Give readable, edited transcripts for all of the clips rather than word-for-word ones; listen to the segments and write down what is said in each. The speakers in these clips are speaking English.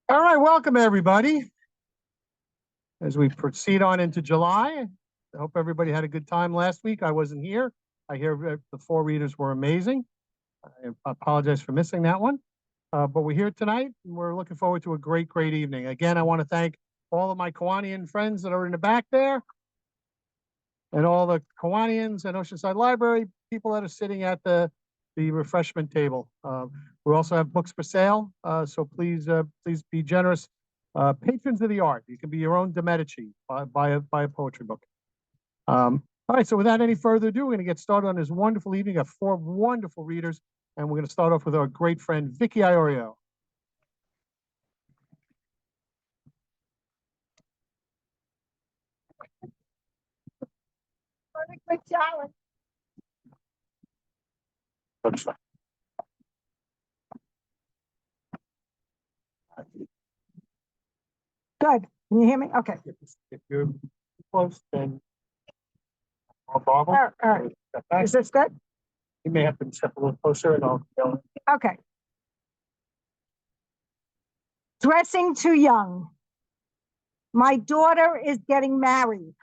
All right, welcome everybody. As we proceed on into July, I hope everybody had a good time last week. I wasn't here. I hear the four readers were amazing. I apologize for missing that one. But we're here tonight, and we're looking forward to a great, great evening. Again, I want to thank all of my Kawanian friends that are in the back there, and all the Kawanians and Oceanside Library people that are sitting at the refreshment table. We also have books for sale, so please be generous. Patrons of the art. You can be your own DeMedici, buy a poetry book. All right, so without any further ado, we're going to get started on this wonderful evening of four wonderful readers, and we're going to start off with our great friend, Vicki Iorio. Quick challenge. Good. Can you hear me? Okay. If you're close, then All right. Is this good? You may have to step a little closer, and I'll go. Okay. Dressing too young. My daughter is getting married.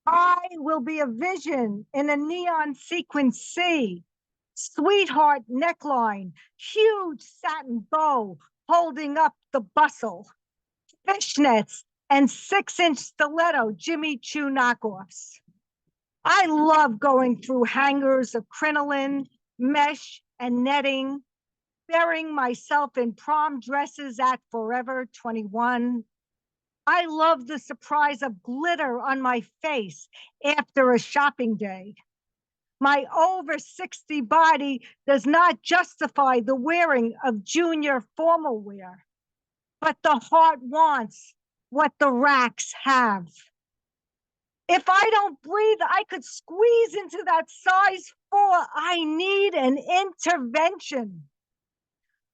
I will be a vision in a neon sequin sea. Sweetheart neckline, huge satin bow holding up the bustle. Fishnets and 6-inch stiletto Jimmy Choo knockoffs. I love going through hangers of crinoline, mesh, and netting, burying myself in prom dresses at Forever 21. I love the surprise of glitter on my face after a shopping day. My over 60 body does not justify the wearing of junior formal wear, but the heart wants what the racks have. If I don't breathe, I could squeeze into that size 4. I need an intervention.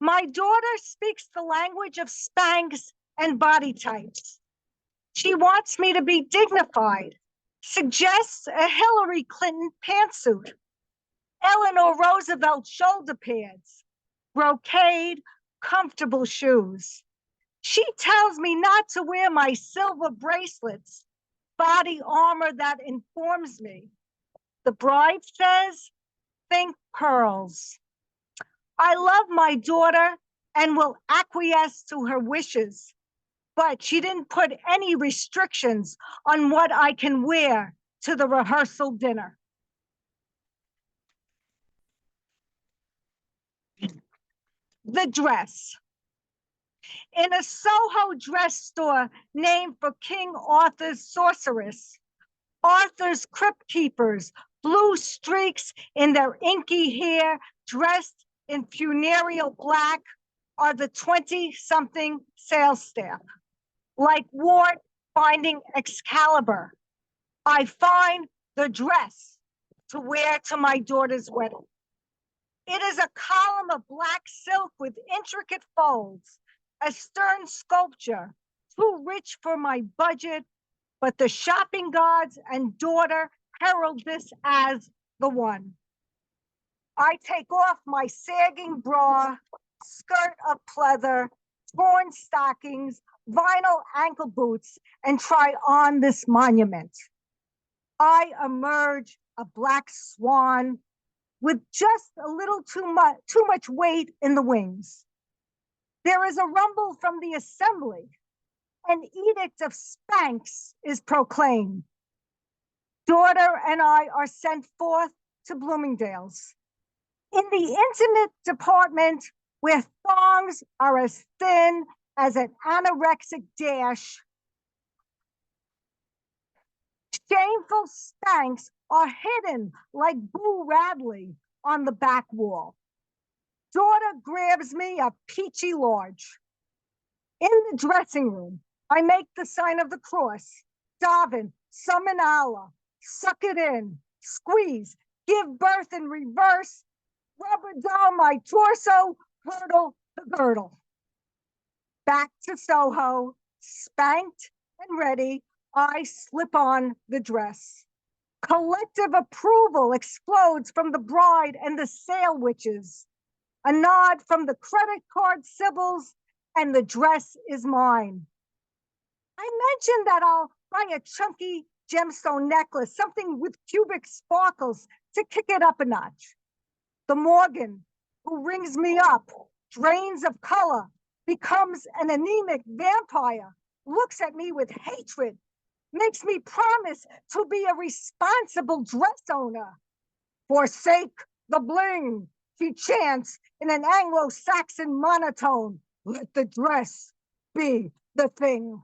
My daughter speaks the language of Spanx and body types. She wants me to be dignified, suggests a Hillary Clinton pantsuit, Eleanor Roosevelt shoulder pads, brocade, comfortable shoes. She tells me not to wear my silver bracelets, body armor that informs me. The bride says, think pearls. I love my daughter and will acquiesce to her wishes, but she didn't put any restrictions on what I can wear to the rehearsal dinner. The dress. In a Soho dress store named for King Arthur's sorceress, Arthur's crypt keepers, blue streaks in their inky hair, dressed in funereal black, are the 20-something sales staff. Like Ward finding Excalibur, I find the dress to wear to my daughter's wedding. It is a column of black silk with intricate folds, a stern sculpture, too rich for my budget, but the shopping gods and daughter herald this as the one. I take off my sagging bra, skirt of pleather, torn stockings, vinyl ankle boots, and try on this monument. I emerge a black swan with just a little too much weight in the wings. There is a rumble from the assembly. An edict of Spanx is proclaimed. Daughter and I are sent forth to Bloomingdale's. In the intimate department, where thongs are as thin as an anorexic dash, shameful Spanx are hidden like Boo Radley on the back wall. Daughter grabs me a peachy large. In the dressing room, I make the sign of the cross, daven, summon Allah, suck it in, squeeze, give birth in reverse, rubber doll my torso, hurdle the girdle. Back to Soho, spanked and ready, I slip on the dress. Collective approval explodes from the bride and the sale witches. A nod from the credit card sibyls and the dress is mine. I mentioned that I'll buy a chunky gemstone necklace, something with cubic sparkles to kick it up a notch. The Morgan, who rings me up, drains of color, becomes an anemic vampire, looks at me with hatred, makes me promise to be a responsible dress owner. Forsake the bling, she chants in an Anglo-Saxon monotone. Let the dress be the thing.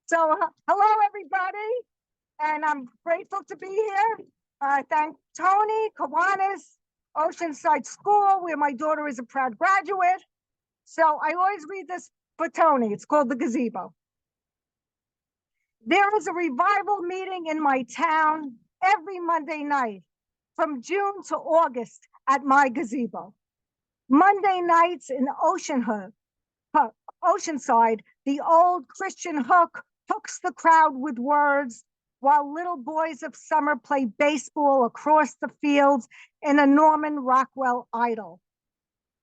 So, hello, everybody, and I'm grateful to be here. I thank Tony, Kiwanis, Oceanside School, where my daughter is a proud graduate. So I always read this for Tony. It's called the Gazebo. There is a revival meeting in my town every Monday night from June to August at my gazebo. Monday nights in Oceanside, the old Christian hook hooks the crowd with words while little boys of summer play baseball across the fields in a Norman Rockwell idyll.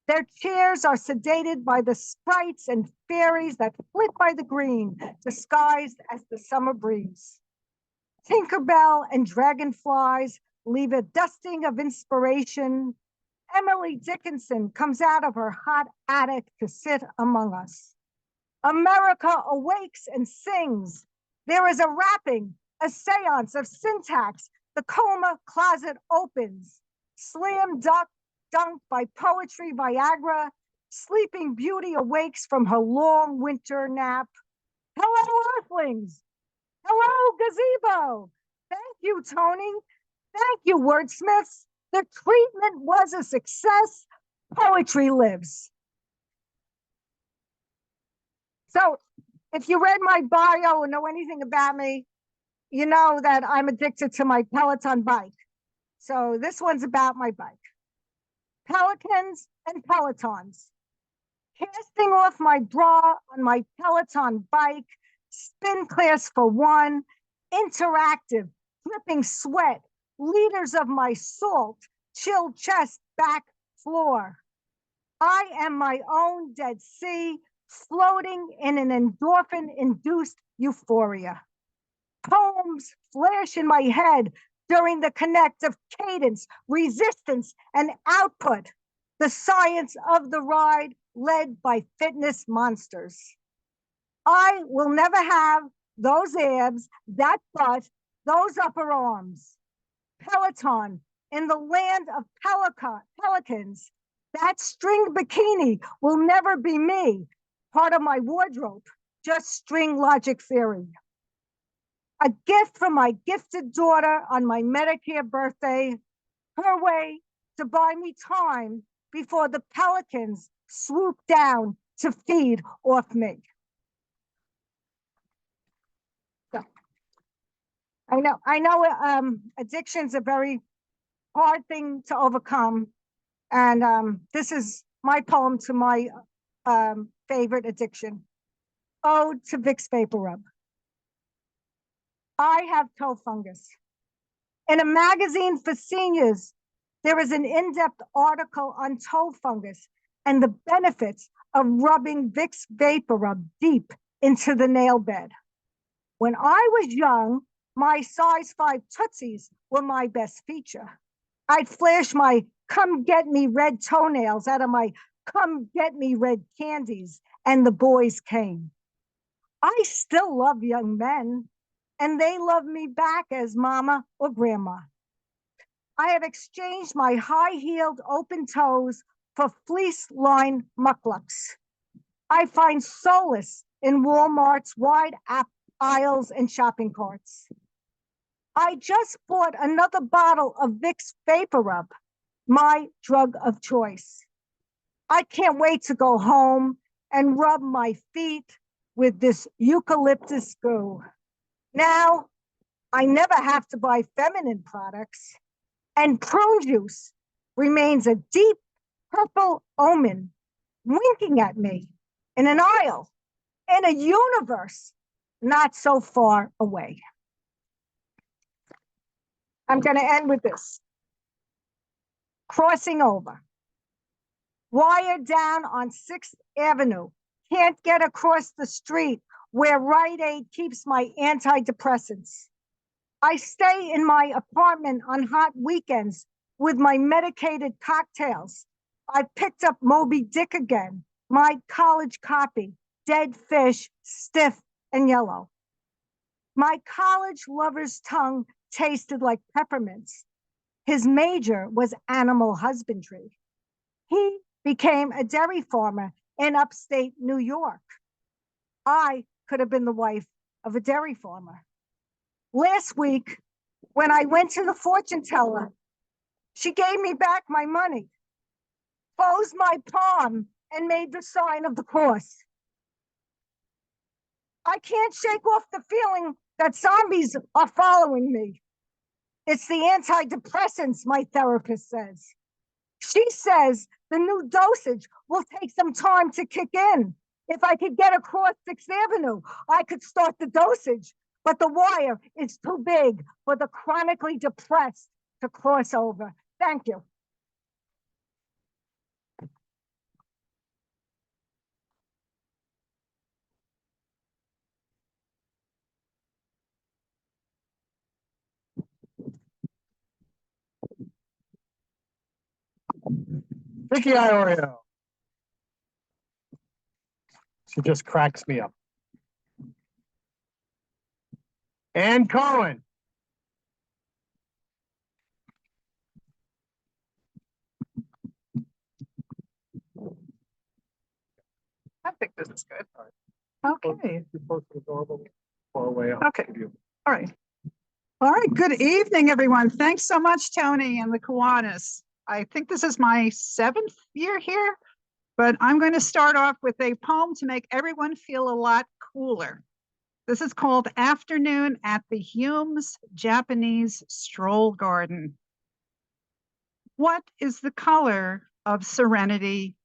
Their chairs are sedated by the sprites and fairies that flit by the green, disguised as the summer breeze. Tinkerbell and dragonflies leave a dusting of inspiration. Emily Dickinson comes out of her hot attic to sit among us. America awakes and sings. There is a rapping, a seance of syntax. The coma closet opens. Slam dunk by poetry Viagra. Sleeping Beauty awakes from her long winter nap. Hello, Earthlings. Hello, Gazebo. Thank you, Tony. Thank you, wordsmiths. The treatment was a success. Poetry lives. So if you read my bio or know anything about me, you know that I'm addicted to my Peloton bike. So this one's about my bike. Pelicans and Pelotons. Casting off my bra on my Peloton bike, spin class for one, interactive, dripping sweat, liters of my salt, chilled chest, back, floor. I am my own Dead Sea, floating in an endorphin-induced euphoria. Poems flash in my head during the connect of cadence, resistance, and output. The science of the ride led by fitness monsters. I will never have those abs, that butt, those upper arms. Peloton, in the land of pelicans, that string bikini will never be me, part of my wardrobe, just string logic theory. A gift from my gifted daughter on my Medicare birthday, her way to buy me time before the pelicans swoop down to feed off me. So, I know addiction's a very hard thing to overcome. And this is my poem to my favorite addiction. Ode to Vicks Vapor Rub. I have toe fungus. In a magazine for seniors, there is an in-depth article on toe fungus and the benefits of rubbing Vicks Vapor Rub deep into the nail bed. When I was young, my size 5 Tootsies were my best feature. I'd flash my come get me red toenails out of my come get me red candies, and the boys came. I still love young men, and they love me back as mama or grandma. I have exchanged my high-heeled open toes for fleece-lined mucklucks. I find solace in Walmart's wide aisles and shopping carts. I just bought another bottle of Vicks Vapor Rub, my drug of choice. I can't wait to go home and rub my feet with this eucalyptus goo. Now, I never have to buy feminine products, and prune juice remains a deep purple omen winking at me in an aisle, in a universe not so far away. I'm going to end with this. Crossing over. Wired down on 6th Avenue. Can't get across the street where Rite Aid keeps my antidepressants. I stay in my apartment on hot weekends with my medicated cocktails. I picked up Moby Dick again, my college copy, dead fish, stiff and yellow. My college lover's tongue tasted like peppermints. His major was animal husbandry. He became a dairy farmer in upstate New York. I could have been the wife of a dairy farmer. Last week, when I went to the fortune teller, she gave me back my money, closed my palm, and made the sign of the cross. I can't shake off the feeling that zombies are following me. It's the antidepressants, my therapist says. She says the new dosage will take some time to kick in. If I could get across 6th Avenue, I could start the dosage, but the wire is too big for the chronically depressed to cross over. Thank you. Vicki Iorio. She just cracks me up. And Coen. I think this is good. Right. Okay, You're supposed to go far away. Okay. All right. All right, good evening, everyone. Thanks so much, Tony and the Kiwanis. I think this is my 7th year here, but I'm going to start off with a poem to make everyone feel a lot cooler. This is called Afternoon at the Hume's Japanese Stroll Garden. What is the color of serenity?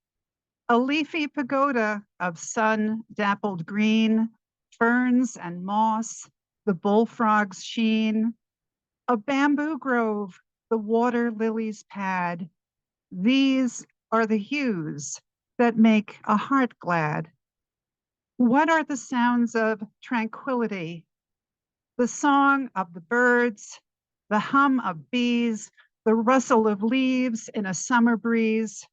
A leafy pagoda of sun-dappled green, ferns and moss, the bullfrog's sheen, a bamboo grove, the water lily's pad. These are the hues that make a heart glad. What are the sounds of tranquility? The song of the birds, the hum of bees, the rustle of leaves in a summer breeze,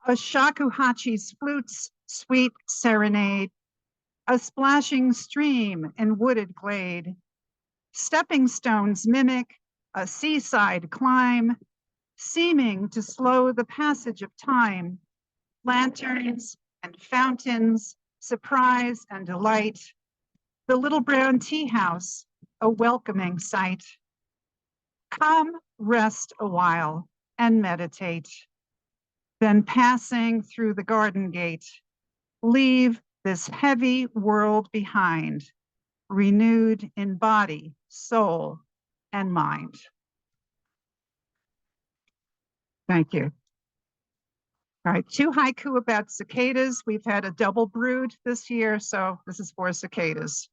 a shakuhachi's flute's sweet serenade, a splashing stream in wooded glade. Stepping stones mimic a seaside climb, seeming to slow the passage of time. Lanterns and fountains, surprise and delight. The little brown tea house, a welcoming sight. Come rest a while and meditate. Then passing through the garden gate, leave this heavy world behind, renewed in body, soul, and mind. Thank you. All right, 2 haiku about cicadas. We've had a double brood this year, so this is for cicadas.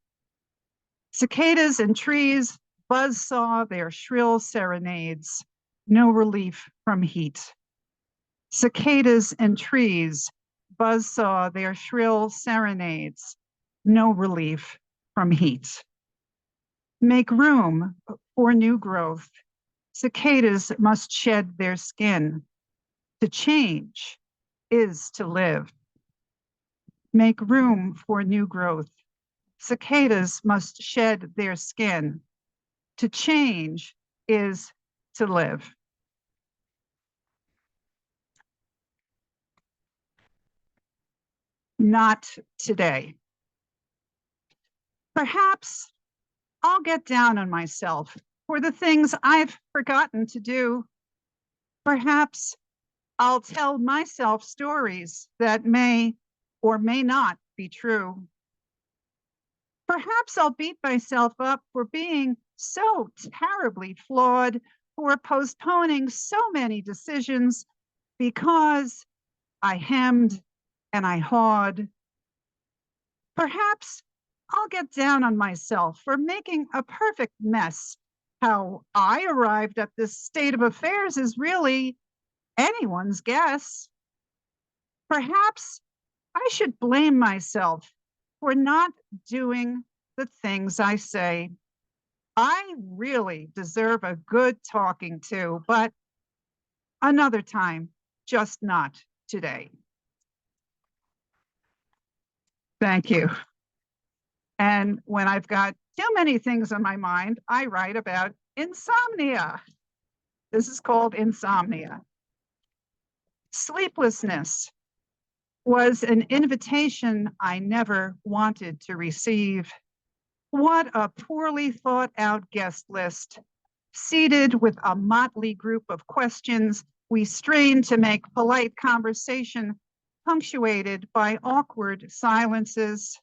Cicadas in trees buzzsaw their shrill serenades, no relief from heat. Cicadas in trees buzzsaw their shrill serenades, no relief from heat. Make room for new growth. Cicadas must shed their skin. To change is to live. Make room for new growth. Cicadas must shed their skin. To change is to live. Not today. Perhaps I'll get down on myself for the things I've forgotten to do. Perhaps I'll tell myself stories that may or may not be true. Perhaps I'll beat myself up for being so terribly flawed, for postponing so many decisions because I hemmed and I hawed. Perhaps I'll get down on myself for making a perfect mess. How I arrived at this state of affairs is really anyone's guess. Perhaps I should blame myself for not doing the things I say. I really deserve a good talking to, but another time, just not today. Thank you. And when I've got too many things on my mind, I write about insomnia. This is called insomnia. Sleeplessness was an invitation I never wanted to receive. What a poorly thought out guest list. Seated with a motley group of questions, we strain to make polite conversation, punctuated by awkward silences.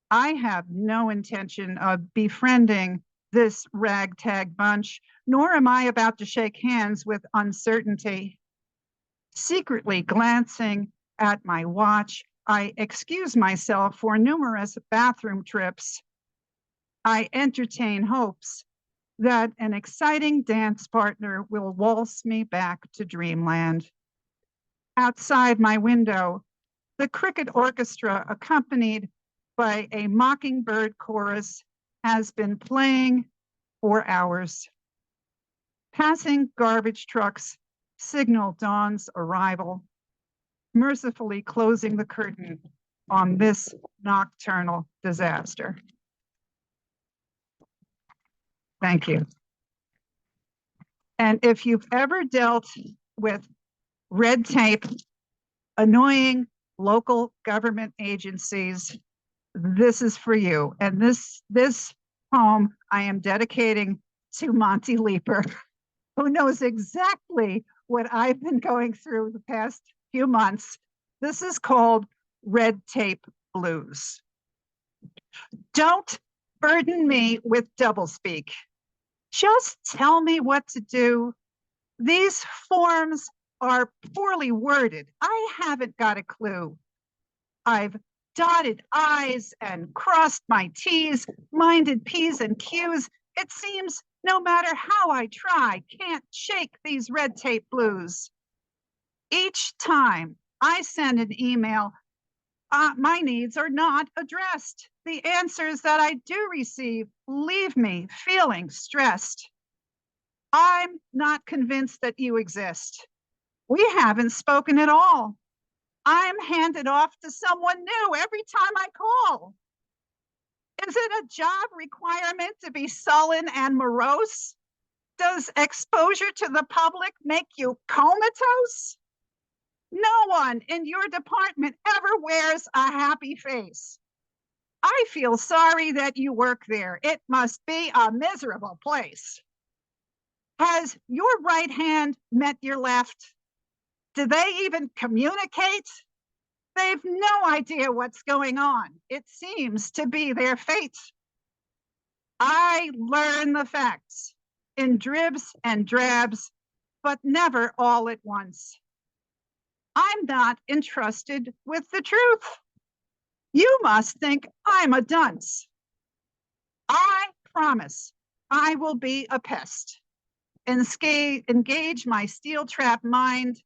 I have no intention of befriending this ragtag bunch, nor am I about to shake hands with uncertainty. Secretly glancing at my watch, I excuse myself for numerous bathroom trips. I entertain hopes that an exciting dance partner will waltz me back to dreamland. Outside my window, the cricket orchestra, accompanied by a mockingbird chorus, has been playing for hours. Passing garbage trucks signal dawn's arrival, mercifully closing the curtain on this nocturnal disaster. Thank you. And if you've ever dealt with red tape, annoying local government agencies, this is for you. And this poem I am dedicating to Monty Leeper, who knows exactly what I've been going through the past few months. This is called Red Tape Blues. Don't burden me with doublespeak. Just tell me what to do. These forms are poorly worded. I haven't got a clue. I've dotted I's and crossed my T's, minded P's and Q's. It seems no matter how I try, can't shake these red tape blues. Each time I send an email, my needs are not addressed. The answers that I do receive leave me feeling stressed. I'm not convinced that you exist. We haven't spoken at all. I'm handed off to someone new every time I call. Is it a job requirement to be sullen and morose? Does exposure to the public make you comatose? No one in your department ever wears a happy face. I feel sorry that you work there. It must be a miserable place. Has your right hand met your left? Do they even communicate? They've no idea what's going on. It seems to be their fate. I learn the facts in dribs and drabs, but never all at once. I'm not entrusted with the truth. You must think I'm a dunce. I promise I will be a pest. Engage my steel trap mind.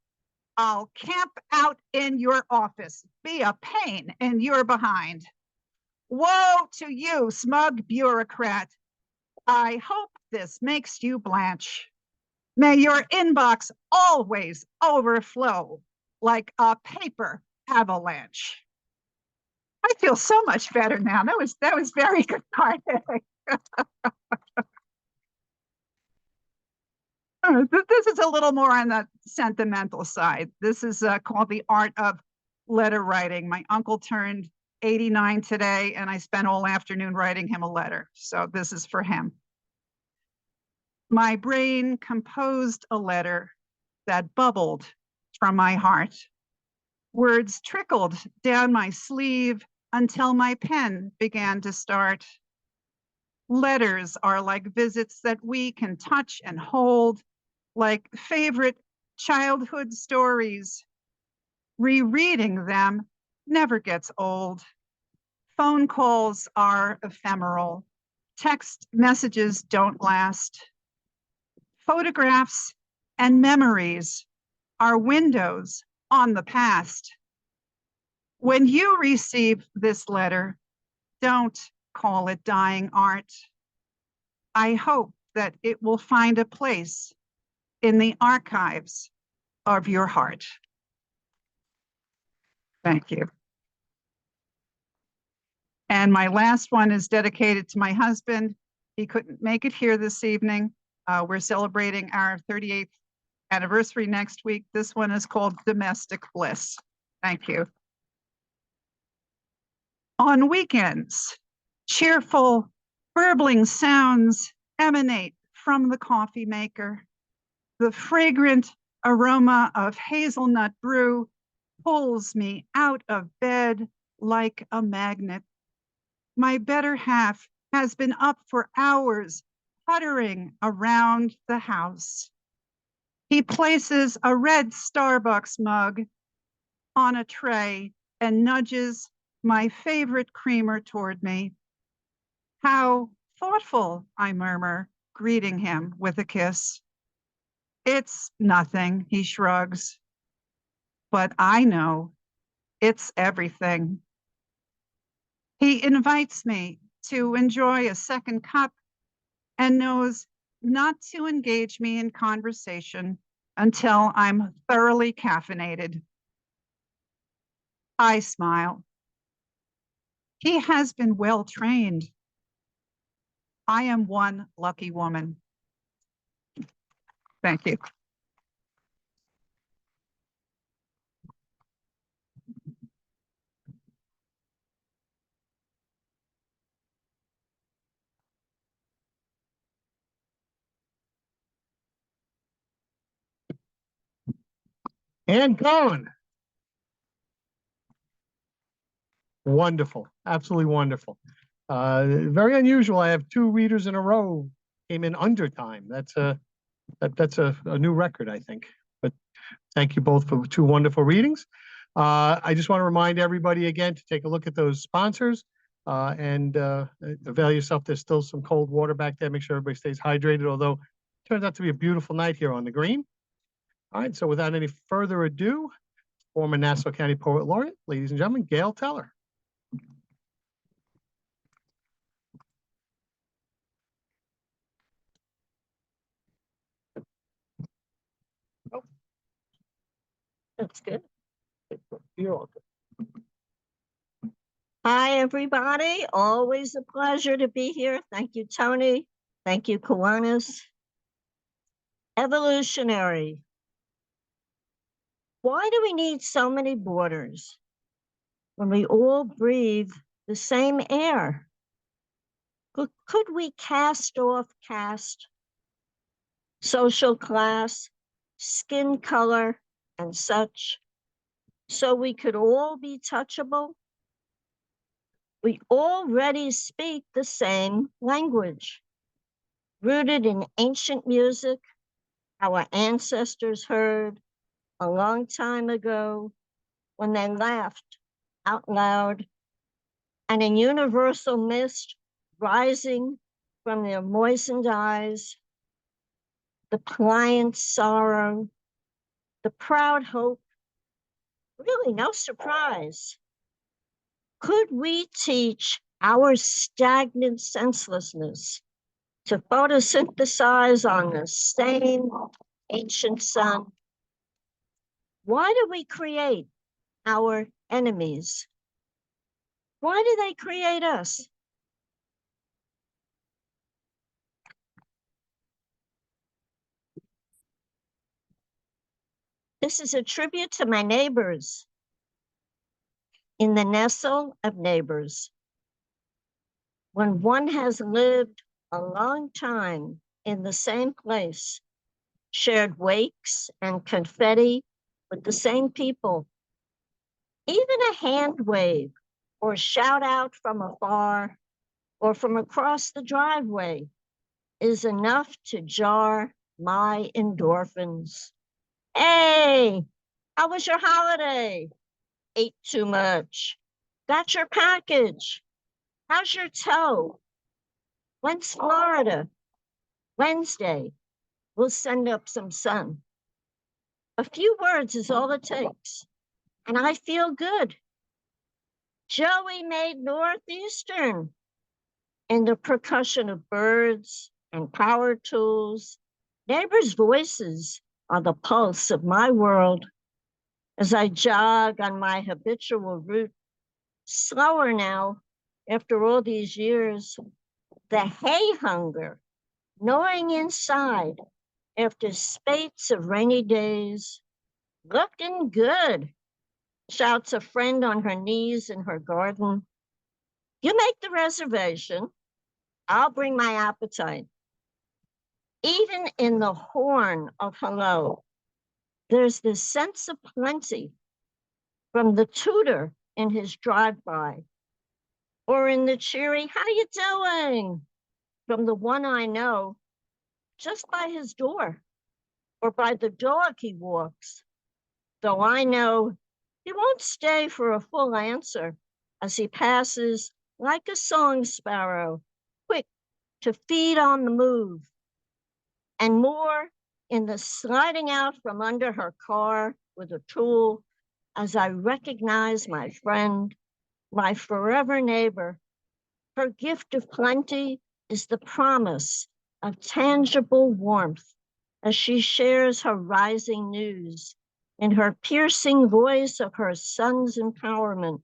I'll camp out in your office, be a pain in your behind. Woe to you, smug bureaucrat. I hope this makes you blanch. May your inbox always overflow like a paper avalanche. I feel so much better now. That was very cathartic. This is a little more on the sentimental side. This is called The Art of Letter Writing. My uncle turned 89 today, and I spent all afternoon writing him a letter. So this is for him. My brain composed a letter that bubbled from my heart. Words trickled down my sleeve until my pen began to start. Letters are like visits that we can touch and hold, like favorite childhood stories. Rereading them never gets old. Phone calls are ephemeral. Text messages don't last. Photographs and memories are windows on the past. When you receive this letter, don't call it dying art. I hope that it will find a place in the archives of your heart. Thank you. And my last one is dedicated to my husband. He couldn't make it here this evening. We're celebrating our 38th anniversary next week. This one is called Domestic Bliss. Thank you. On weekends, cheerful, burbling sounds emanate from the coffee maker. The fragrant aroma of hazelnut brew pulls me out of bed like a magnet. My better half has been up for hours, puttering around the house. He places a red Starbucks mug on a tray and nudges my favorite creamer toward me. How thoughtful, I murmur, greeting him with a kiss. It's nothing, he shrugs. But I know it's everything. He invites me to enjoy a second cup and knows not to engage me in conversation until I'm thoroughly caffeinated. I smile. He has been well trained. I am one lucky woman. Thank you. And Coen. Wonderful, absolutely wonderful. Very unusual. I have 2 readers in a row came in under time. That's a new record, I think. But thank you both for 2 wonderful readings. I just want to remind everybody again to take a look at those sponsors and avail yourself. There's still some cold water back there. Make sure everybody stays hydrated, although it turns out to be a beautiful night here on the green. All right, so without any further ado, former Nassau County Poet Laureate, ladies and gentlemen, Gayl Teller. Oh, That's good. you're all good. Hi, everybody. Always a pleasure to be here. Thank you, Tony. Thank you, Kiwanis. Evolutionary. Why do we need so many borders when we all breathe the same air? Could we cast off caste, social class, skin color, and such, so we could all be touchable? We already speak the same language, rooted in ancient music our ancestors heard a long time ago when they laughed out loud, and in universal mist rising from their moistened eyes, the pliant sorrow, the proud hope, really no surprise. Could we teach our stagnant senselessness to photosynthesize on the same ancient sun? Why do we create our enemies? Why do they create us? This is a tribute to my neighbors in the nestle of neighbors. When one has lived a long time in the same place, shared wakes and confetti with the same people, even a hand wave or shout out from afar or from across the driveway is enough to jar my endorphins. Hey, how was your holiday? Ate too much. Got your package. How's your toe? When's Florida? Wednesday. We'll send up some sun. A few words is all it takes. And I feel good. Joey made Northeastern, and the percussion of birds and power tools. Neighbors' voices are the pulse of my world as I jog on my habitual route, slower now after all these years. The hay hunger gnawing inside after spates of rainy days. Looking good, shouts a friend on her knees in her garden. You make the reservation, I'll bring my appetite. Even in the horn of hello, there's this sense of plenty from the tutor in his drive-by, or in the cheery, how you doing? From the one I know just by his door, or by the dog he walks, though I know he won't stay for a full answer as he passes like a song sparrow, quick to feed on the move, and more in the sliding out from under her car with a tool as I recognize my friend, my forever neighbor. Her gift of plenty is the promise of tangible warmth as she shares her rising news in her piercing voice of her son's empowerment,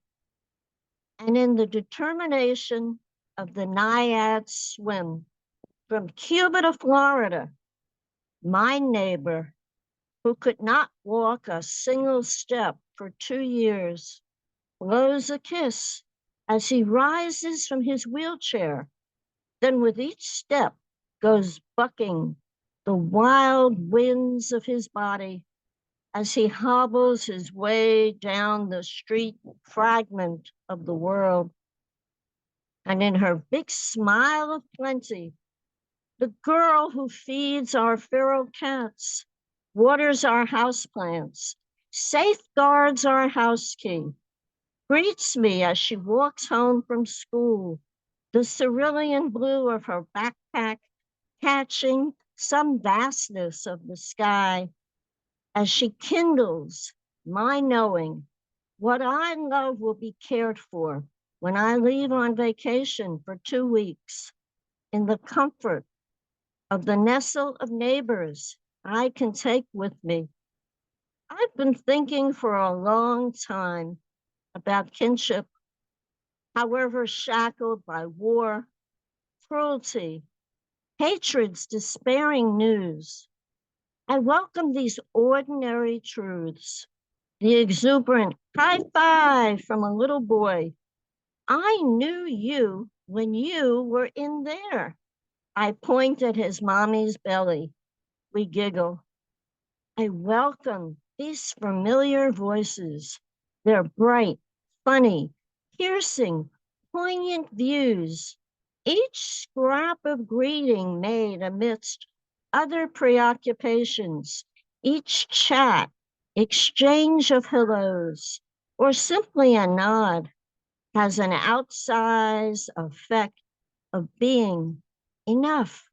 and in the determination of the Naiad swim from Cuba to Florida. My neighbor, who could not walk a single step for 2 years, blows a kiss as he rises from his wheelchair, then with each step goes bucking the wild winds of his body as he hobbles his way down the street fragment of the world. And in her big smile of plenty, the girl who feeds our feral cats, waters our houseplants, safeguards our house key, greets me as she walks home from school, the cerulean blue of her backpack catching some vastness of the sky as she kindles my knowing what I love will be cared for when I leave on vacation for 2 weeks in the comfort of the nestle of neighbors I can take with me. I've been thinking for a long time about kinship, however shackled by war, cruelty, hatred's despairing news. I welcome these ordinary truths, the exuberant high five from a little boy. I knew you when you were in there. I point at his mommy's belly. We giggle. I welcome these familiar voices. They're bright, funny, piercing, poignant views. Each scrap of greeting made amidst other preoccupations, each chat, exchange of hellos, or simply a nod has an outsized effect of being enough.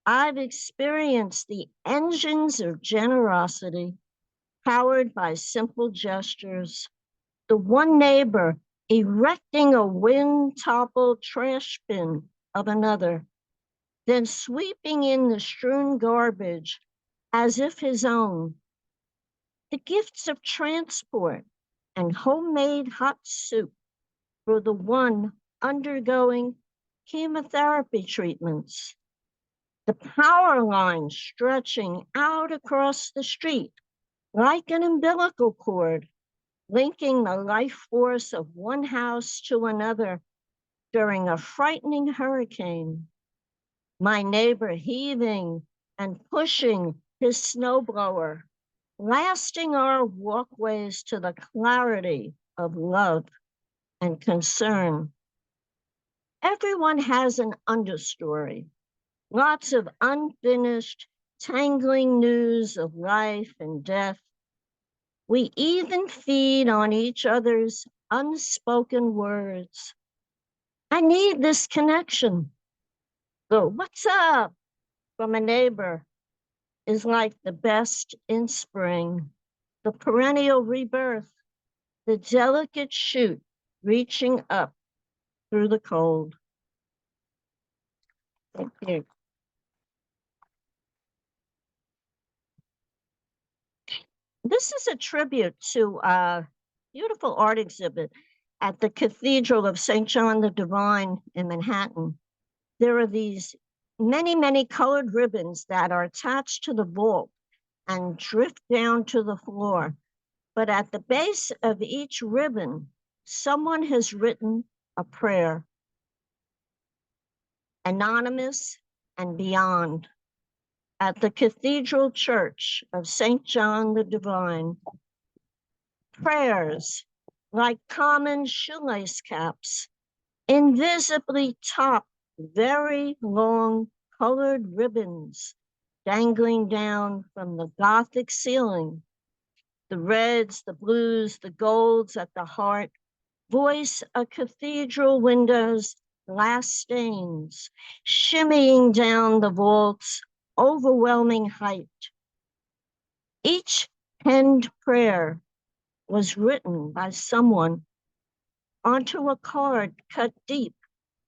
I've experienced the engines of generosity powered by simple gestures. The one neighbor erecting a wind-toppled trash bin of another, then sweeping in the strewn garbage as if his own. The gifts of transport and homemade hot soup for the one undergoing chemotherapy treatments. The power line stretching out across the street like an umbilical cord, linking the life force of one house to another during a frightening hurricane. My neighbor heaving and pushing his snowblower, lasting our walkways to the clarity of love and concern. Everyone has an understory, lots of unfinished, tangling news of life and death. We even feed on each other's unspoken words. I need this connection. The what's up from a neighbor is like the best in spring, the perennial rebirth, the delicate shoot reaching up through the cold. Thank you. This is a tribute to a beautiful art exhibit at the Cathedral of St. John the Divine in Manhattan. There are these many colored ribbons that are attached to the vault and drift down to the floor. But at the base of each ribbon, someone has written a prayer, anonymous and beyond. At the Cathedral Church of St. John the Divine, prayers like common shoelace caps invisibly top very long colored ribbons dangling down from the Gothic ceiling. The reds, the blues, the golds at the heart voice a cathedral window's glass stains, shimmying down the vault's overwhelming height. Each penned prayer was written by someone onto a card cut deep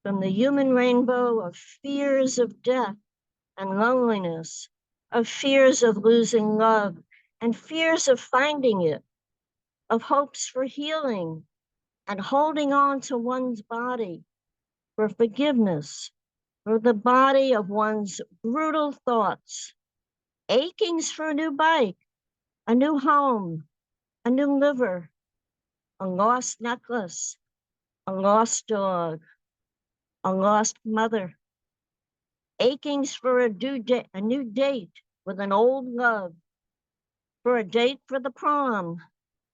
from the human rainbow of fears of death and loneliness, of fears of losing love and fears of finding it, of hopes for healing and holding on to one's body, for forgiveness, for the body of one's brutal thoughts, achings for a new bike, a new home, a new liver, a lost necklace, a lost dog, a lost mother, achings for a new date with an old love, for a date for the prom,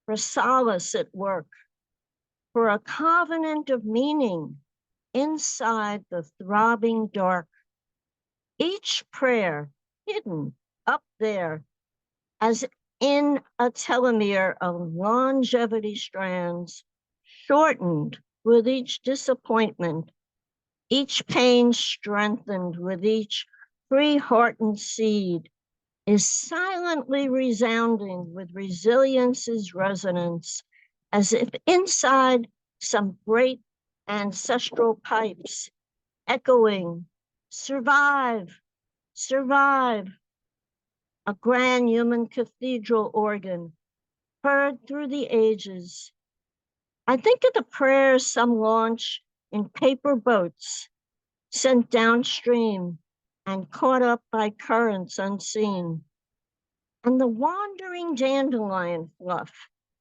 for solace at work, for a covenant of meaning inside the throbbing dark. Each prayer hidden up there as in a telomere of longevity strands, shortened with each disappointment, each pain strengthened with each free-hearted seed, is silently resounding with resilience's resonance, as if inside some great ancestral pipes, echoing, survive, survive, a grand human cathedral organ, heard through the ages. I think of the prayers some launch in paper boats, sent downstream and caught up by currents unseen. And the wandering dandelion fluff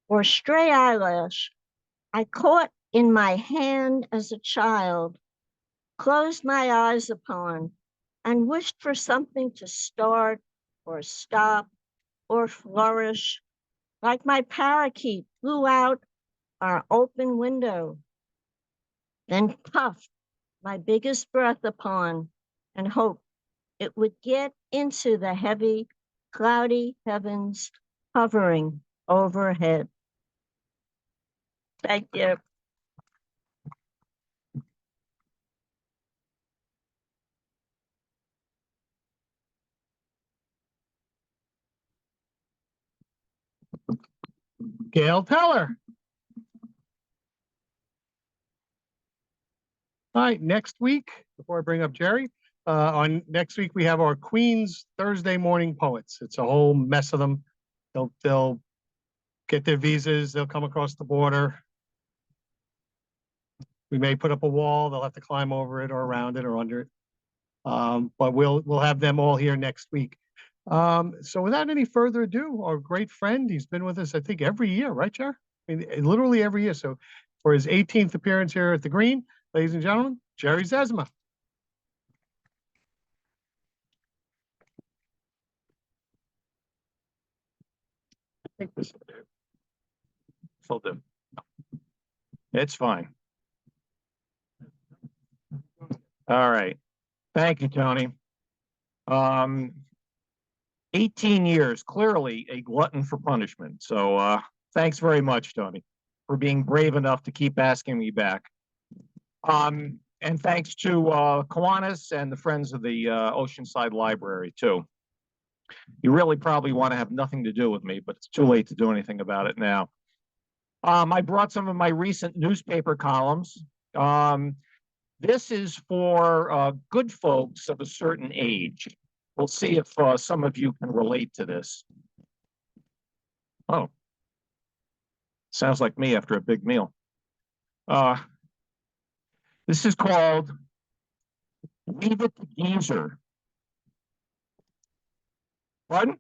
or stray eyelash I caught in my hand as a child, closed my eyes upon, and wished for something to start or stop or flourish, like my parakeet flew out our open window, then puffed my biggest breath upon and hoped it would get into the heavy, cloudy heavens hovering overhead. Thank you. Gayl Teller. All right, next week, before I bring up Jerry, on next week we have our Queens Thursday morning poets. It's a whole mess of them. They'll get their visas, they'll come across the border. We may put up a wall, they'll have to climb over it or around it or under it. But we'll have them all here next week. So without any further ado, our great friend, he's been with us, I think, every year, right, Jer? I mean, literally every year. So for his 18th appearance here at the Green, ladies and gentlemen, Jerry Zezima. I think this will do. Will do. It's fine. All right. Thank you, Tony. 18 years, clearly a glutton for punishment. So thanks very much, Tony, for being brave enough to keep asking me back. And thanks to Kiwanis and the Friends of the Oceanside Library, too. You really probably want to have nothing to do with me, but it's too late to do anything about it now. I brought some of my recent newspaper columns. This is for good folks of a certain age. We'll see if some of you can relate to this. Oh, sounds like me after a big meal. This is called Leave It to Geezer. Pardon?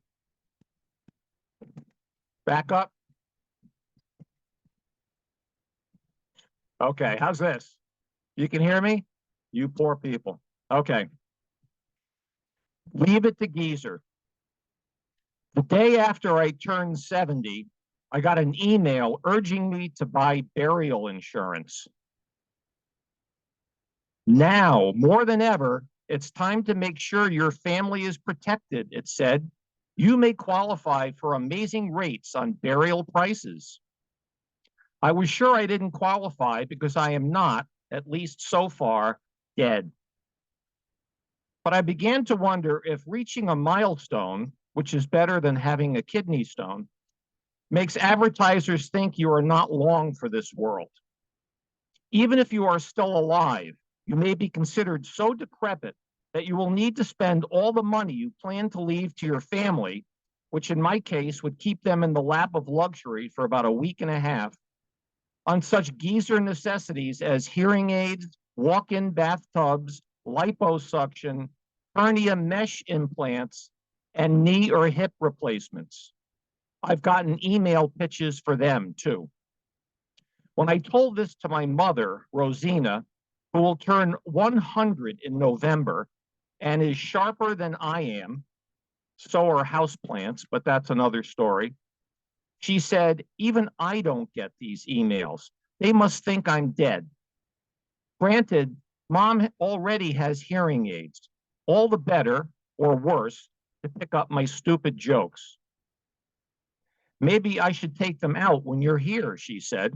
Back up. Okay, how's this? You can hear me? You poor people. Okay. Leave it to Geezer. The day after I turned 70, I got an email urging me to buy burial insurance. Now, more than ever, it's time to make sure your family is protected, it said. You may qualify for amazing rates on burial prices. I was sure I didn't qualify because I am not, at least so far, dead. But I began to wonder if reaching a milestone, which is better than having a kidney stone, makes advertisers think you are not long for this world. Even if you are still alive, you may be considered so decrepit that you will need to spend all the money you plan to leave to your family, which in my case would keep them in the lap of luxury for about a week and a half, on such geezer necessities as hearing aids, walk-in bathtubs, liposuction, hernia mesh implants, and knee or hip replacements. I've gotten email pitches for them too. When I told this to my mother, Rosina, who will turn 100 in November and is sharper than I am, so are houseplants, but that's another story. She said, even I don't get these emails. They must think I'm dead. Granted, Mom already has hearing aids, all the better or worse to pick up my stupid jokes. Maybe I should take them out when you're here, she said.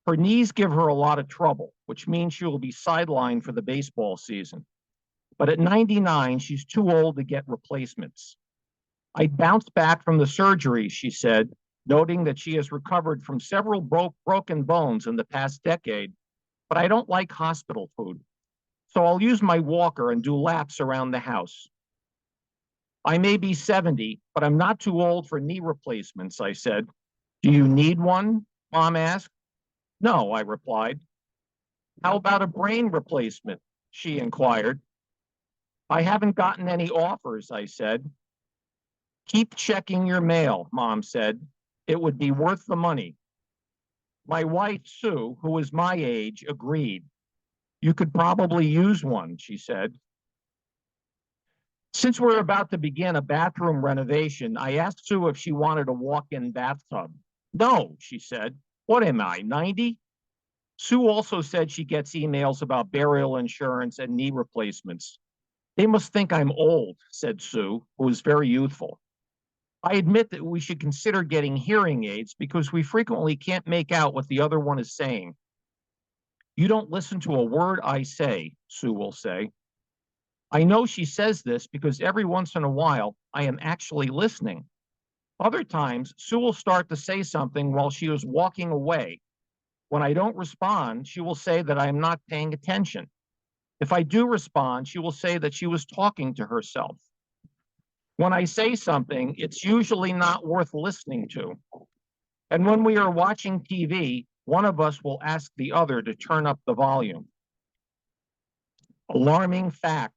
Her knees give her a lot of trouble, which means she will be sidelined for the baseball season. But at 99, she's too old to get replacements. I bounced back from the surgery, she said, noting that she has recovered from several broken bones in the past decade, but I don't like hospital food. So I'll use my walker and do laps around the house. I may be 70, but I'm not too old for knee replacements, I said. Do you need one? Mom asked. No, I replied. How about a brain replacement? She inquired. I haven't gotten any offers, I said. Keep checking your mail, Mom said. It would be worth the money. My wife, Sue, who is my age, agreed. You could probably use one, she said. Since we're about to begin a bathroom renovation, I asked Sue if she wanted a walk-in bathtub. No, she said. What am I, 90? Sue also said she gets emails about burial insurance and knee replacements. They must think I'm old, said Sue, who is very youthful. I admit that we should consider getting hearing aids because we frequently can't make out what the other one is saying. You don't listen to a word I say, Sue will say. I know she says this because every once in a while I am actually listening. Other times, Sue will start to say something while she is walking away. When I don't respond, she will say that I am not paying attention. If I do respond, she will say that she was talking to herself. When I say something, it's usually not worth listening to. And when we are watching TV, one of us will ask the other to turn up the volume. Alarming fact.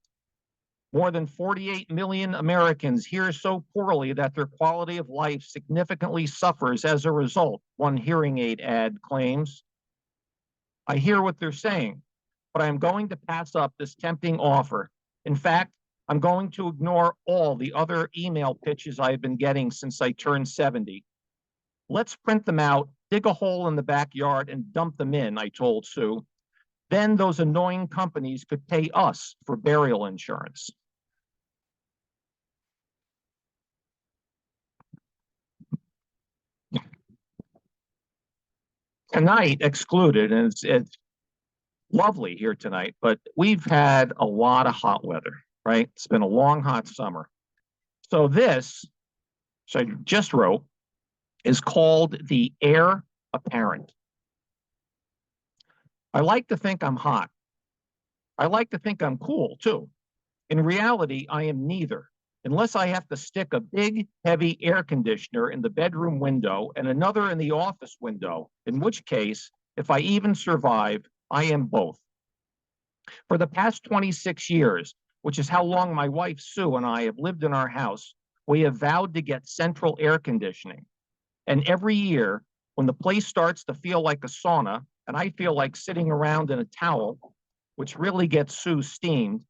More than 48 million Americans hear so poorly that their quality of life significantly suffers as a result, one hearing aid ad claims. I hear what they're saying, but I'm going to pass up this tempting offer. In fact, I'm going to ignore all the other email pitches I've been getting since I turned 70. Let's print them out, dig a hole in the backyard, and dump them in, I told Sue. Then those annoying companies could pay us for burial insurance. Tonight, excluded, and it's lovely here tonight, but we've had a lot of hot weather, right? It's been a long, hot summer. So this, which I just wrote, is called the Air apparent. I like to think I'm hot. I like to think I'm cool, too. In reality, I am neither, unless I have to stick a big, heavy air conditioner in the bedroom window and another in the office window, in which case, if I even survive, I am both. For the past 26 years, which is how long my wife Sue and I have lived in our house, we have vowed to get central air conditioning. And every year, when the place starts to feel like a sauna, and I feel like sitting around in a towel, which really gets Sue steamed,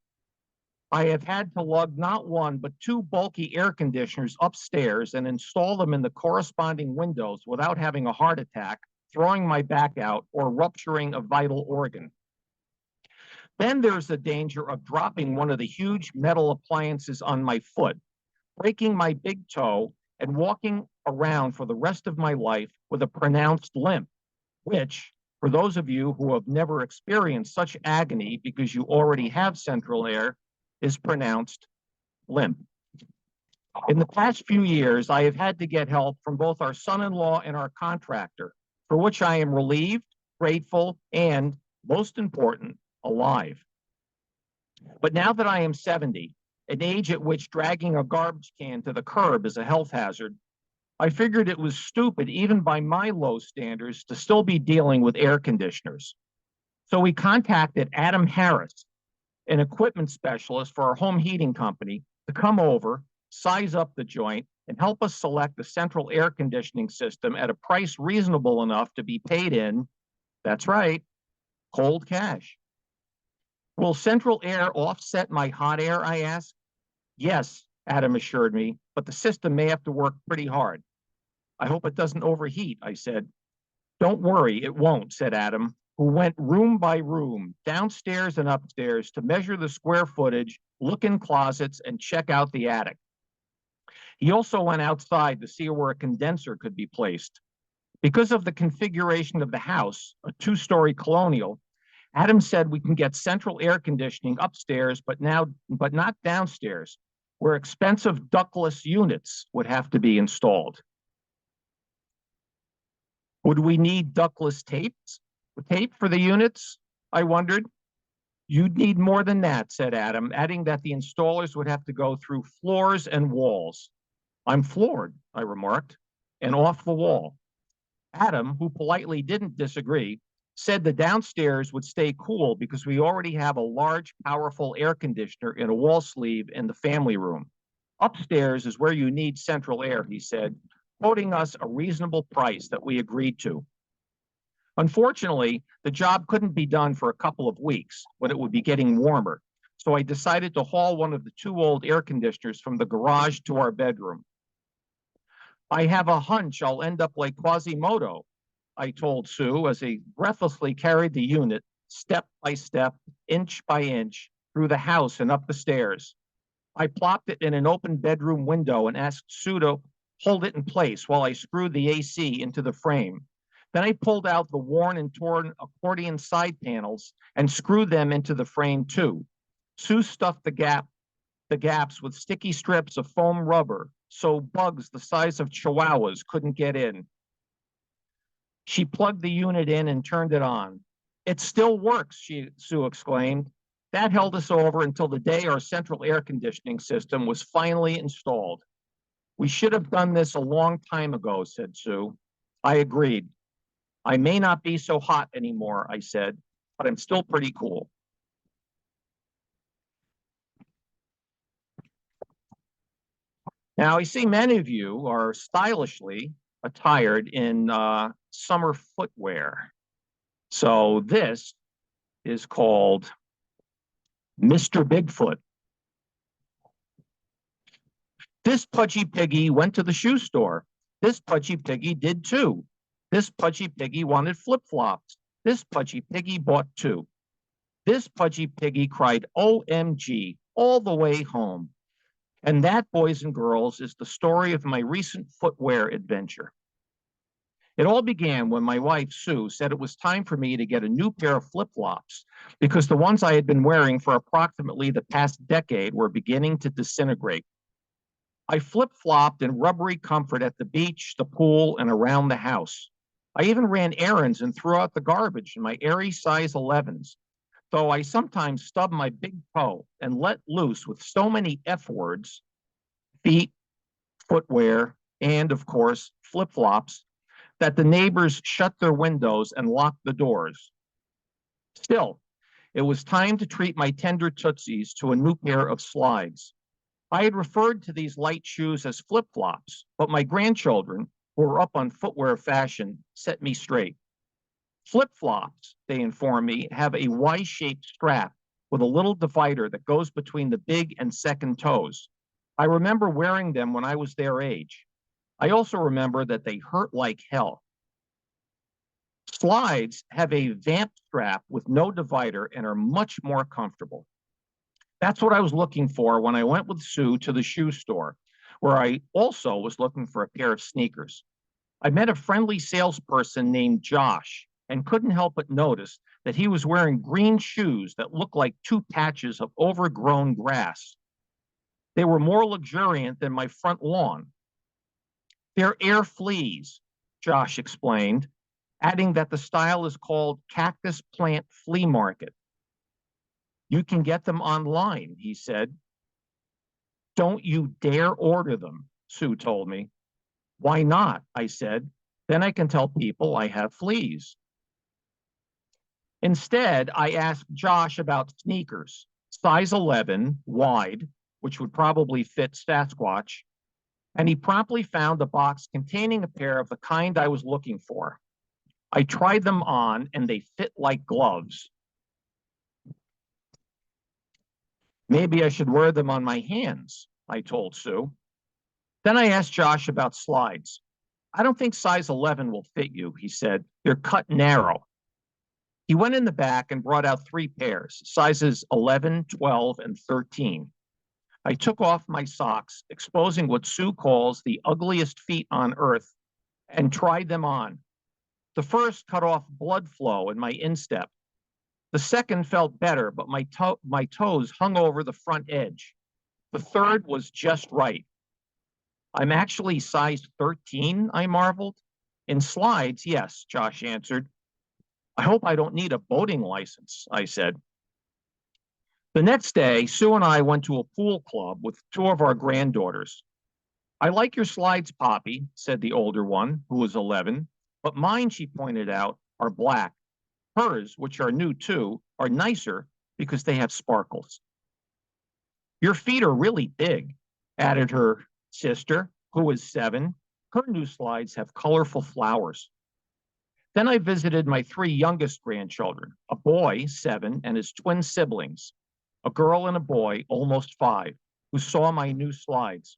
I have had to lug not one, but two bulky air conditioners upstairs and install them in the corresponding windows without having a heart attack, throwing my back out, or rupturing a vital organ. Then there's the danger of dropping one of the huge metal appliances on my foot, breaking my big toe, and walking around for the rest of my life with a pronounced limp, which, for those of you who have never experienced such agony because you already have central air, is pronounced limp. In the past few years, I have had to get help from both our son-in-law and our contractor, for which I am relieved, grateful, and, most important, alive. But now that I am 70, an age at which dragging a garbage can to the curb is a health hazard, I figured it was stupid, even by my low standards, to still be dealing with air conditioners. So we contacted Adam Harris, an equipment specialist for our home heating company, to come over, size up the joint, and help us select a central air conditioning system at a price reasonable enough to be paid in, that's right, cold cash. Will central air offset my hot air, I asked. Yes, Adam assured me, but the system may have to work pretty hard. I hope it doesn't overheat, I said. Don't worry, it won't, said Adam, who went room by room, downstairs and upstairs, to measure the square footage, look in closets, and check out the attic. He also went outside to see where a condenser could be placed. Because of the configuration of the house, a two-story colonial, Adam said we can get central air conditioning upstairs, but not downstairs, where expensive ductless units would have to be installed. Would we need ductless tape for the units? I wondered. You'd need more than that, said Adam, adding that the installers would have to go through floors and walls. I'm floored, I remarked, and off the wall. Adam, who politely didn't disagree, said the downstairs would stay cool because we already have a large, powerful air conditioner in a wall sleeve in the family room. Upstairs is where you need central air, he said, quoting us a reasonable price that we agreed to. Unfortunately, the job couldn't be done for a couple of weeks when it would be getting warmer, so I decided to haul one of the two old air conditioners from the garage to our bedroom. I have a hunch I'll end up like Quasimodo, I told Sue as he breathlessly carried the unit step by step, inch by inch, through the house and up the stairs. I plopped it in an open bedroom window and asked Sue to hold it in place while I screwed the AC into the frame. Then I pulled out the worn and torn accordion side panels and screwed them into the frame too. Sue stuffed the gaps with sticky strips of foam rubber so bugs the size of chihuahuas couldn't get in. She plugged the unit in and turned it on. It still works, Sue exclaimed. That held us over until the day our central air conditioning system was finally installed. We should have done this a long time ago, said Sue. I agreed. I may not be so hot anymore, I said, but I'm still pretty cool. Now, I see many of you are stylishly attired in summer footwear. So this is called Mr. Bigfoot. This pudgy piggy went to the shoe store. This pudgy piggy did too. This pudgy piggy wanted flip-flops. This pudgy piggy bought two. This pudgy piggy cried OMG all the way home. And that, boys and girls, is the story of my recent footwear adventure. It all began when my wife, Sue, said it was time for me to get a new pair of flip-flops because the ones I had been wearing for approximately the past decade were beginning to disintegrate. I flip-flopped in rubbery comfort at the beach, the pool, and around the house. I even ran errands and threw out the garbage in my airy size 11s, though I sometimes stubbed my big toe and let loose with so many F words, feet, footwear, and of course, flip-flops, that the neighbors shut their windows and locked the doors. Still, it was time to treat my tender tootsies to a new pair of slides. I had referred to these light shoes as flip-flops, but my grandchildren, who were up on footwear fashion, set me straight. Flip-flops, they informed me, have a Y-shaped strap with a little divider that goes between the big and second toes. I remember wearing them when I was their age. I also remember that they hurt like hell. Slides have a vamp strap with no divider and are much more comfortable. That's what I was looking for when I went with Sue to the shoe store, where I also was looking for a pair of sneakers. I met a friendly salesperson named Josh and couldn't help but notice that he was wearing green shoes that looked like two patches of overgrown grass. They were more luxuriant than my front lawn. They're air fleas, Josh explained, adding that the style is called Cactus Plant Flea Market. You can get them online, he said. Don't you dare order them, Sue told me. Why not? I said. Then I can tell people I have fleas. Instead, I asked Josh about sneakers, size 11, wide, which would probably fit Sasquatch, and he promptly found a box containing a pair of the kind I was looking for. I tried them on, and they fit like gloves. Maybe I should wear them on my hands, I told Sue. Then I asked Josh about slides. I don't think size 11 will fit you, he said. They're cut narrow. He went in the back and brought out 3 pairs, sizes 11, 12, and 13. I took off my socks, exposing what Sue calls the ugliest feet on earth, and tried them on. The first cut off blood flow in my instep. The second felt better, but my toes hung over the front edge. The third was just right. I'm actually size 13, I marveled. In slides, yes, Josh answered. I hope I don't need a boating license, I said. The next day, Sue and I went to a pool club with 2 of our granddaughters. I like your slides, Poppy, said the older one, who was 11, but mine, she pointed out, are black. Hers, which are new too, are nicer because they have sparkles. Your feet are really big, added her sister, who was 7. Her new slides have colorful flowers. Then I visited my 3 youngest grandchildren, a boy, 7, and his twin siblings, a girl and a boy, almost 5, who saw my new slides.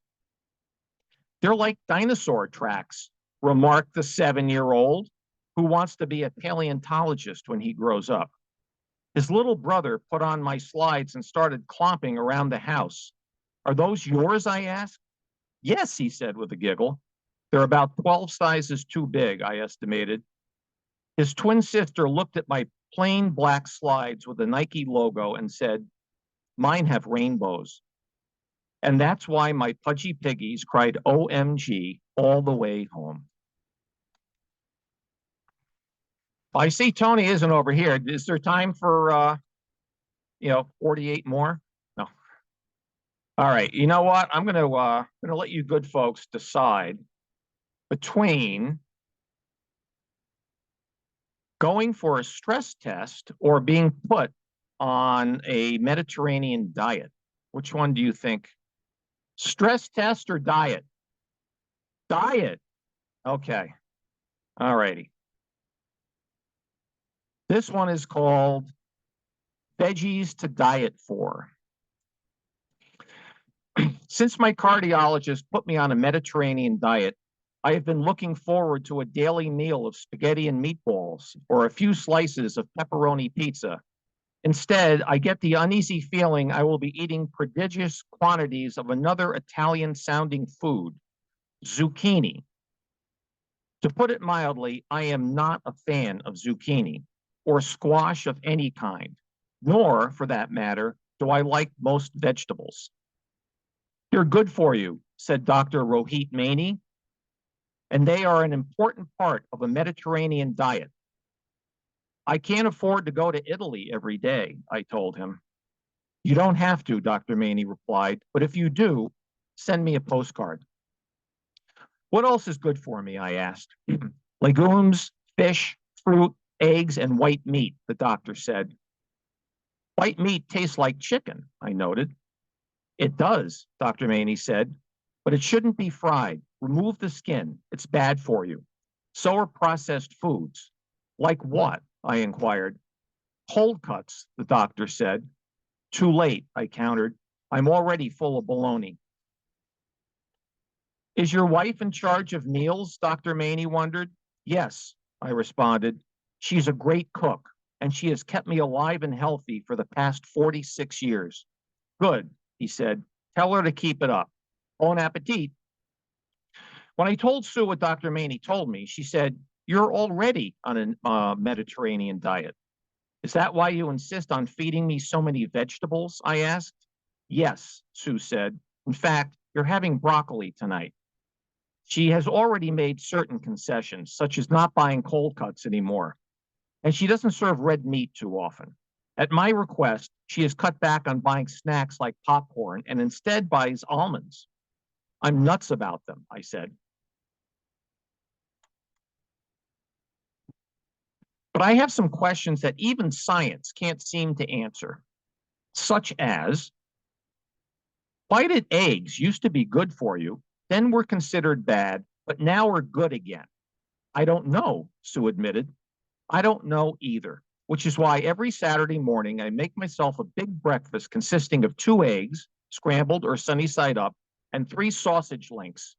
They're like dinosaur tracks, remarked the 7-year-old, who wants to be a paleontologist when he grows up. His little brother put on my slides and started clomping around the house. Are those yours? I asked. Yes, he said with a giggle. They're about 12 sizes too big, I estimated. His twin sister looked at my plain black slides with the Nike logo and said, mine have rainbows. And that's why my pudgy piggies cried OMG all the way home. I see Tony isn't over here. Is there time for, 48 more? No. All right. You know what? I'm gonna let you good folks decide between going for a stress test or being put on a Mediterranean diet. Which one do you think? Stress test or diet? Diet. Okay. All righty. This one is called Veggies to Diet For. Since my cardiologist put me on a Mediterranean diet, I have been looking forward to a daily meal of spaghetti and meatballs or a few slices of pepperoni pizza. Instead, I get the uneasy feeling I will be eating prodigious quantities of another Italian-sounding food, zucchini. To put it mildly, I am not a fan of zucchini or squash of any kind, nor, for that matter, do I like most vegetables. They're good for you, said Dr. Rohit Maini. and they are an important part of a Mediterranean diet. I can't afford to go to Italy every day, I told him. You don't have to, Dr. Maney replied, but if you do, send me a postcard. What else is good for me, I asked. Legumes, fish, fruit, eggs, and white meat, the doctor said. White meat tastes like chicken, I noted. It does, Dr. Maney said, but it shouldn't be fried. Remove the skin. It's bad for you. So are processed foods. Like what? I inquired. Cold cuts, the doctor said. Too late, I countered. I'm already full of baloney. Is your wife in charge of meals? Dr. Maney wondered. Yes, I responded. She's a great cook, and she has kept me alive and healthy for the past 46 years. Good, he said. Tell her to keep it up. Bon appetit. When I told Sue what Dr. Maney told me, she said, you're already on a Mediterranean diet. Is that why you insist on feeding me so many vegetables? I asked. Yes, Sue said. In fact, you're having broccoli tonight. She has already made certain concessions, such as not buying cold cuts anymore. And she doesn't serve red meat too often. At my request, she has cut back on buying snacks like popcorn and instead buys almonds. I'm nuts about them, I said. But I have some questions that even science can't seem to answer, such as, whited eggs used to be good for you, then were considered bad, but now are good again. I don't know, Sue admitted. I don't know either, which is why every Saturday morning I make myself a big breakfast consisting of 2 eggs, scrambled or sunny side up, and 3 sausage links.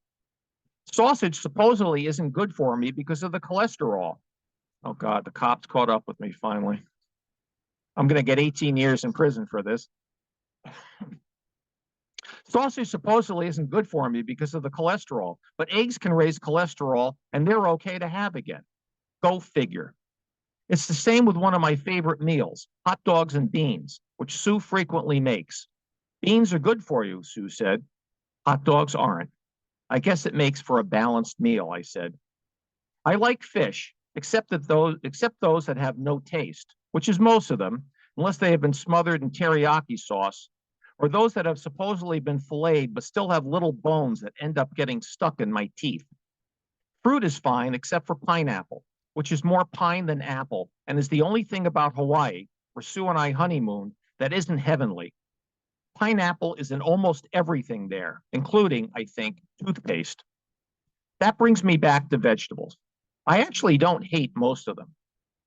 Sausage supposedly isn't good for me because of the cholesterol. Oh God, the cops caught up with me finally. I'm going to get 18 years in prison for this. Sausage supposedly isn't good for me because of the cholesterol, but eggs can raise cholesterol and they're okay to have again. Go figure. It's the same with one of my favorite meals, hot dogs and beans, which Sue frequently makes. Beans are good for you, Sue said. Hot dogs aren't. I guess it makes for a balanced meal, I said. I like fish, except those that have no taste, which is most of them, unless they have been smothered in teriyaki sauce, or those that have supposedly been filleted but still have little bones that end up getting stuck in my teeth. Fruit is fine, except for pineapple, which is more pine than apple, and is the only thing about Hawaii, where Sue and I honeymooned, that isn't heavenly. Pineapple is in almost everything there, including, I think, toothpaste. That brings me back to vegetables. I actually don't hate most of them.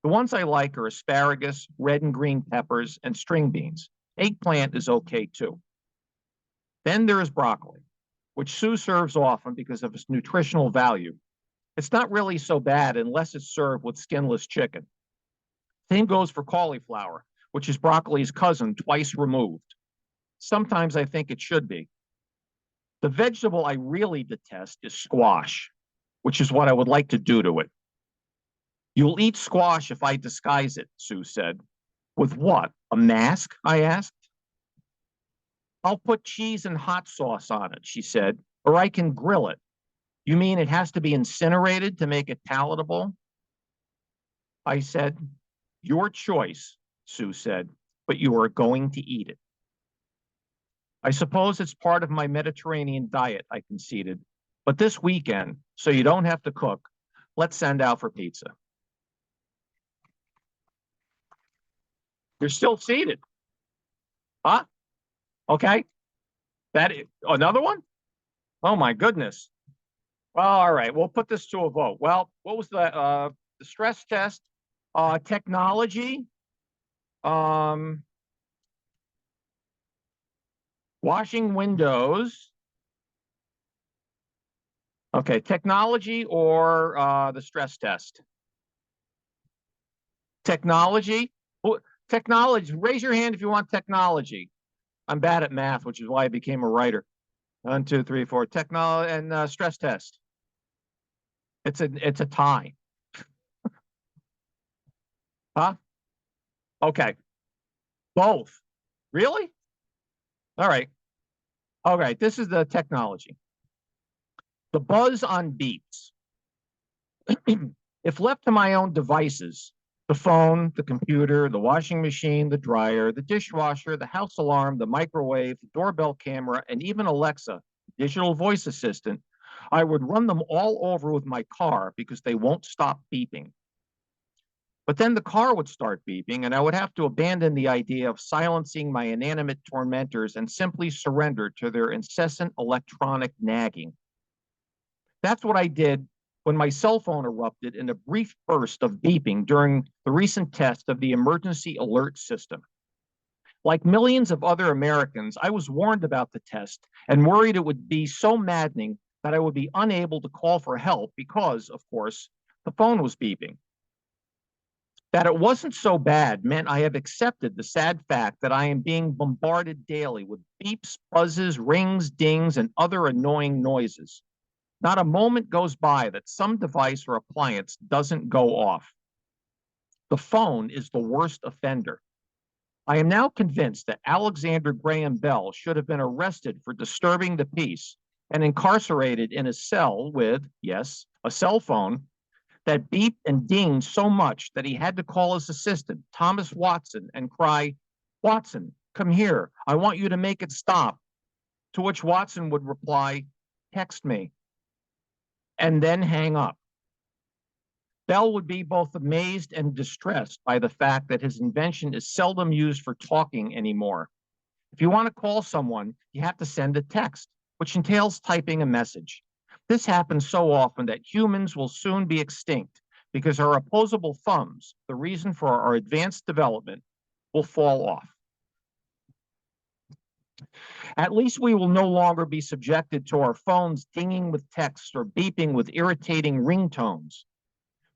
The ones I like are asparagus, red and green peppers, and string beans. Eggplant is okay too. Then there is broccoli, which Sue serves often because of its nutritional value. It's not really so bad unless it's served with skinless chicken. Same goes for cauliflower, which is broccoli's cousin twice removed. Sometimes I think it should be. The vegetable I really detest is squash, which is what I would like to do to it. You'll eat squash if I disguise it, Sue said. With what? A mask? I asked. I'll put cheese and hot sauce on it, she said, or I can grill it. You mean it has to be incinerated to make it palatable? I said, your choice, Sue said, but you are going to eat it. I suppose it's part of my Mediterranean diet, I conceded. But this weekend, so you don't have to cook, let's send out for pizza. You're still seated. Huh? Okay. Another one? Oh my goodness. Well, all right. We'll put this to a vote. Well, what was the stress test? Technology. Washing windows. Okay, technology or the stress test? Technology. Technology. Raise your hand if you want technology. I'm bad at math, which is why I became a writer. 1, 2, 3, 4. Technology and stress test. It's a tie. Huh? Okay. Both. Really? All right. All right. This is the technology. The buzz on beeps. If left to my own devices, the phone, the computer, the washing machine, the dryer, the dishwasher, the house alarm, the microwave, the doorbell camera, and even Alexa, digital voice assistant, I would run them all over with my car because they won't stop beeping. But then the car would start beeping, and I would have to abandon the idea of silencing my inanimate tormentors and simply surrender to their incessant electronic nagging. That's what I did when my cell phone erupted in a brief burst of beeping during the recent test of the emergency alert system. Like millions of other Americans, I was warned about the test and worried it would be so maddening that I would be unable to call for help because, of course, the phone was beeping. That it wasn't so bad meant I have accepted the sad fact that I am being bombarded daily with beeps, buzzes, rings, dings, and other annoying noises. Not a moment goes by that some device or appliance doesn't go off. The phone is the worst offender. I am now convinced that Alexander Graham Bell should have been arrested for disturbing the peace and incarcerated in a cell with, yes, a cell phone that beeped and dinged so much that he had to call his assistant, Thomas Watson, and cry, "Watson, come here. I want you to make it stop." To which Watson would reply, "Text me," and then hang up. Bell would be both amazed and distressed by the fact that his invention is seldom used for talking anymore. If you want to call someone, you have to send a text, which entails typing a message. This happens so often that humans will soon be extinct because our opposable thumbs, the reason for our advanced development, will fall off. At least we will no longer be subjected to our phones dinging with texts or beeping with irritating ringtones.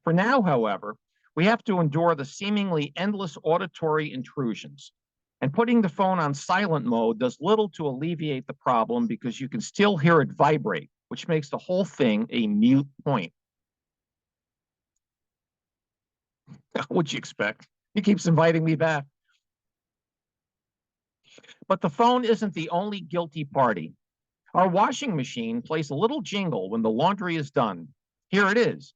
For now, however, we have to endure the seemingly endless auditory intrusions. And putting the phone on silent mode does little to alleviate the problem because you can still hear it vibrate, which makes the whole thing a moot point. What'd you expect? He keeps inviting me back. But the phone isn't the only guilty party. Our washing machine plays a little jingle when the laundry is done. Here it is.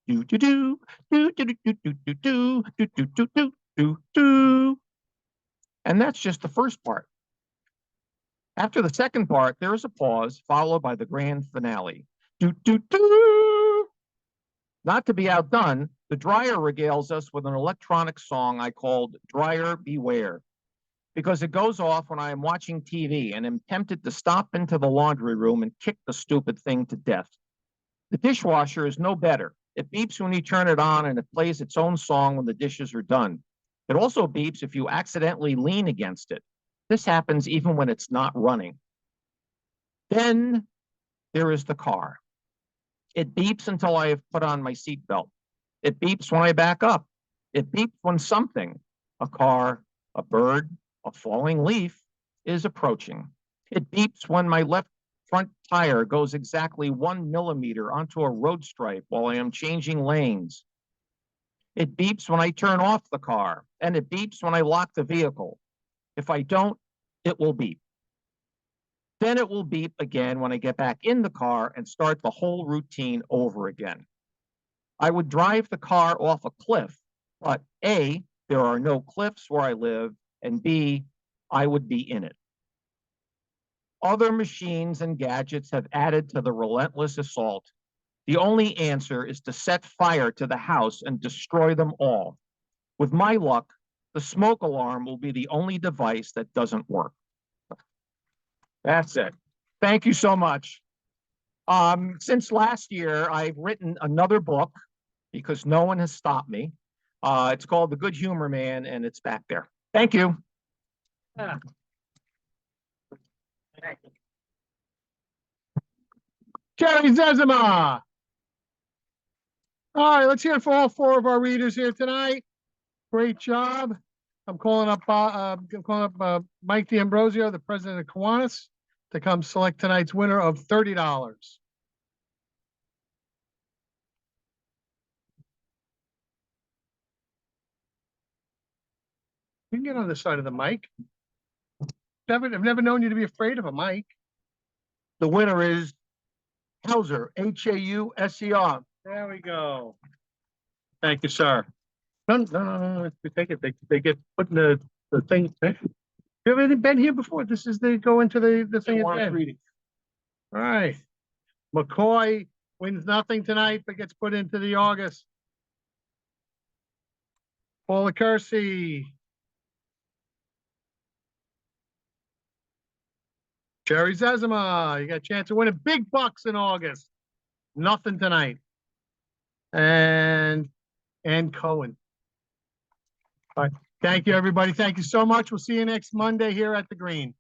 Do do do do do do do do do do do do do do do. And that's just the first part. After the second part, there is a pause, followed by the grand finale. Do do do. Not to be outdone, the dryer regales us with an electronic song I called Dryer Beware, because it goes off when I am watching TV and am tempted to stop into the laundry room and kick the stupid thing to death. The dishwasher is no better. It beeps when you turn it on and it plays its own song when the dishes are done. It also beeps if you accidentally lean against it. This happens even when it's not running. Then there is the car. It beeps until I have put on my seatbelt. It beeps when I back up. It beeps when something, a car, a bird, a falling leaf, is approaching. It beeps when my left front tire goes exactly 1 millimeter onto a road stripe while I am changing lanes. It beeps when I turn off the car, and it beeps when I lock the vehicle. If I don't, it will beep. Then it will beep again when I get back in the car and start the whole routine over again. I would drive the car off a cliff, but A, there are no cliffs where I live, and B, I would be in it. Other machines and gadgets have added to the relentless assault. The only answer is to set fire to the house and destroy them all. With my luck, the smoke alarm will be the only device that doesn't work. That's it. Thank you so much. Since last year, I've written another book because no one has stopped me. It's called The Good Humor Man, and it's back there. Thank you. Jerry Zezima. All right, let's hear it for all four of our readers here tonight. Great job. I'm calling up Mike D'Ambrosio, the president of Kiwanis, to come select tonight's winner of $30. You can get on the side of the mic. I've never known you to be afraid of a mic. The winner is Hauser, Hauser. There we go. Thank you, sir. No, we take it. They get put in the thing. You ever been here before? This is they go into the thing again. All right. McCoy wins nothing tonight, but gets put into the August. Paula Kersey. Jerry Zezima, you got a chance to win a big bucks in August. Nothing tonight. And Coen. All right. Thank you, everybody. Thank you so much. We'll see you next Monday here at the Green.